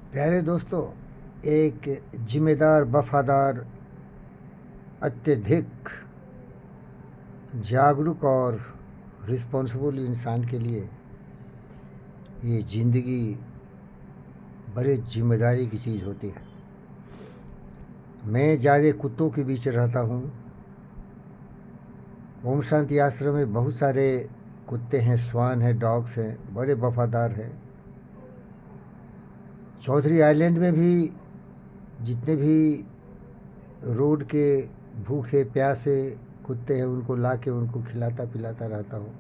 प्यारे दोस्तों, एक जिम्मेदार, वफादार, अत्यधिक जागरूक और रिस्पॉन्सिबल इंसान के लिए ये ज़िंदगी बड़े जिम्मेदारी की चीज़ होती है। मैं ज़्यादा कुत्तों के बीच रहता हूँ। ओम शांति आश्रम में बहुत सारे कुत्ते हैं, स्वान हैं, डॉग्स हैं, बड़े वफादार हैं। चौधरी आइलैंड में भी जितने भी रोड के भूखे प्यासे कुत्ते हैं उनको ला के उनको खिलाता पिलाता रहता हूँ।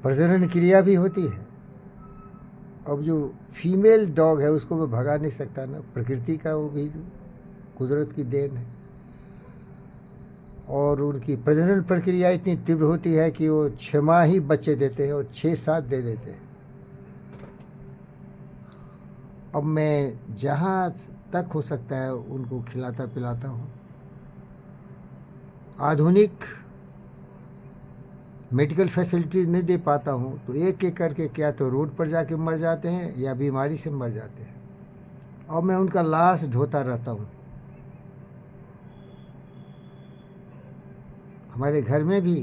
प्रजनन क्रिया भी होती है। अब जो फीमेल डॉग है उसको मैं भगा नहीं सकता ना, प्रकृति का वो भी कुदरत की देन है। और उनकी प्रजनन प्रक्रिया इतनी तीव्र होती है कि वो 6 माह ही बच्चे देते हैं और 6-7 दे देते हैं। अब मैं जहाँ तक हो सकता है उनको खिलाता पिलाता हूँ। आधुनिक मेडिकल फैसिलिटीज़ नहीं दे पाता हूँ तो एक एक करके क्या तो रोड पर जाके मर जाते हैं या बीमारी से मर जाते हैं। और मैं उनका लाश ढोता रहता हूँ। हमारे घर में भी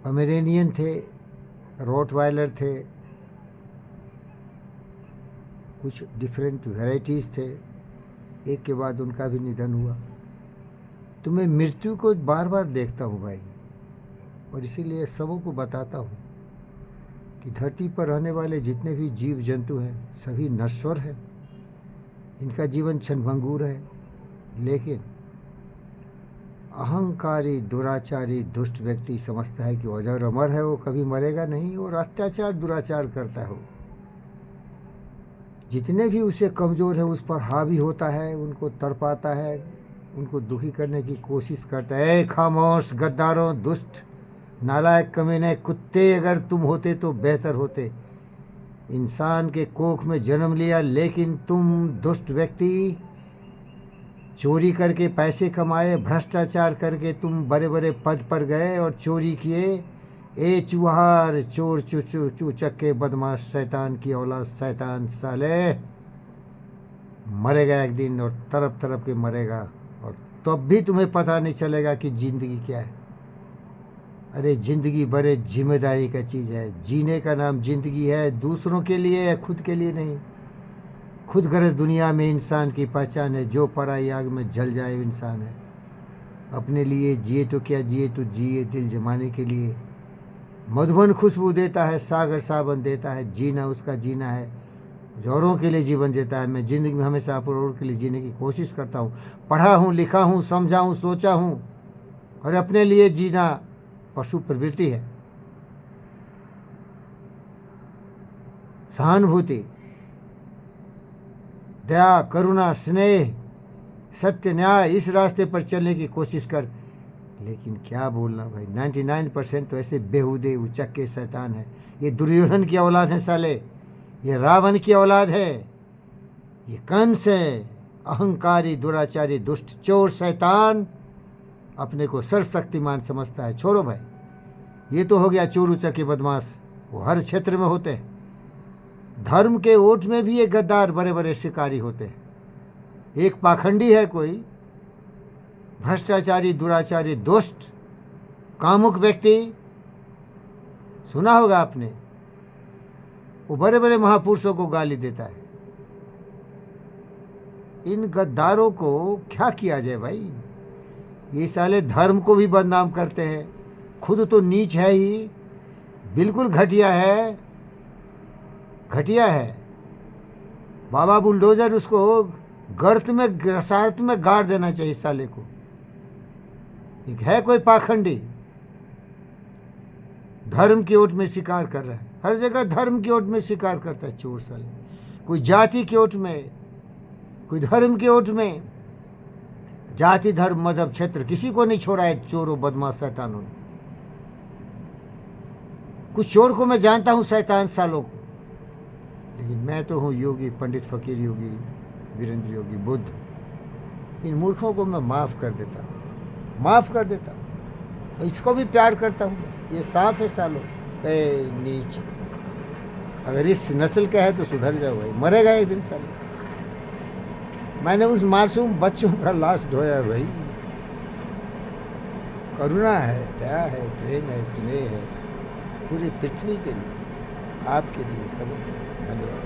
पमेरेनियन थे, रोटवाइलर थे, कुछ डिफरेंट वैराइटीज़ थे। एक के बाद उनका भी निधन हुआ। तो मैं मृत्यु को बार बार देखता हूँ भाई, और इसीलिए सबों को बताता हूँ कि धरती पर रहने वाले जितने भी जीव जंतु हैं सभी नश्वर हैं। इनका जीवन क्षणभंगुर है। लेकिन अहंकारी, दुराचारी, दुष्ट व्यक्ति समझता है कि वो अजर अमर है, वो कभी मरेगा नहीं, और अत्याचार दुराचार करता है। वो जितने भी उसे कमज़ोर है उस पर हावी होता है, उनको तड़पाता है, उनको दुखी करने की कोशिश करता है। खामोश गद्दारों, दुष्ट नालायक कमीने कुत्ते, अगर तुम होते तो बेहतर होते। इंसान के कोख में जन्म लिया, लेकिन तुम दुष्ट व्यक्ति चोरी करके पैसे कमाए, भ्रष्टाचार करके तुम बड़े बड़े पद पर गए और चोरी किए। ए चूहार, चोर, चूचक्के, बदमाश, शैतान की औलाद, शैतान साले, मरेगा एक दिन और तड़प तड़प के मरेगा, और तब भी तुम्हें पता नहीं चलेगा कि ज़िंदगी क्या है। अरे ज़िंदगी बड़े जिम्मेदारी का चीज़ है। जीने का नाम ज़िंदगी है, दूसरों के लिए है, खुद के लिए नहीं। खुद गर्ज दुनिया में इंसान की पहचान है, जो पराई आग में जल जाए वो इंसान है। अपने लिए जिए तो क्या जिए, तो जिए दिल जमाने के लिए। मधुबन खुशबू देता है, सागर साबन देता है, जीना उसका जीना है। जोरों के लिए जीवन देता है। मैं ज़िंदगी में हमेशा और के लिए जीने की कोशिश करता हूँ। पढ़ा हूँ, लिखा हूँ, समझा हूँ, सोचा हूँ, और अपने लिए जीना पशु प्रवृत्ति है। सहानुभूति, दया, करुणा, स्नेह, सत्य, न्याय, इस रास्ते पर चलने की कोशिश कर। लेकिन क्या बोलना भाई, 99% तो ऐसे बेहुदे उचक्के शैतान है। ये दुर्योधन की औलाद है साले, ये रावण की औलाद है, ये कंस है, अहंकारी, दुराचारी, दुष्ट, चोर, शैतान, अपने को सर्वशक्तिमान समझता है। छोड़ो भाई, ये तो हो गया चोर उचक्के बदमाश, वो हर क्षेत्र में होते हैं। धर्म के ओट में भी ये गद्दार बड़े बड़े शिकारी होते हैं। एक पाखंडी है कोई, भ्रष्टाचारी, दुराचारी, दुष्ट, कामुक व्यक्ति, सुना होगा आपने, वो बड़े बड़े महापुरुषों को गाली देता है। इन गद्दारों को क्या किया जाए भाई। ये साले धर्म को भी बदनाम करते हैं, खुद तो नीच है ही, बिल्कुल घटिया है, घटिया है। बाबा बुलडोजर उसको गर्त में, रसायत में गाड़ देना चाहिए साले को। एक है कोई पाखंडी, धर्म की ओट में शिकार कर रहा है, हर जगह धर्म की ओट में शिकार करता है चोर साले। कोई जाति की ओट में, कोई धर्म की ओट में। जाति, धर्म, मजहब, क्षेत्र किसी को नहीं छोड़ा है चोरों, बदमाश, शैतानों ने। कुछ चोर को मैं जानता हूँ, शैतान सालों को, लेकिन मैं तो हूँ योगी, पंडित, फकीर योगी, वीरेंद्र योगी, बुद्ध। इन मूर्खों को मैं माफ़ कर देता हूँ, माफ़ कर देता हूँ। इसको भी प्यार करता हूँ मैं। ये सांप है सालों, ए नीच, अगर इस नस्ल का है तो सुधर जाओ भाई, मरेगा एक दिन साले। मैंने उस मासूम बच्चों का लाश ढोया भाई। करुणा है, दया है, प्रेम है, स्नेह है पूरी पृथ्वी के लिए, आपके लिए, सबों के लिए। धन्यवाद।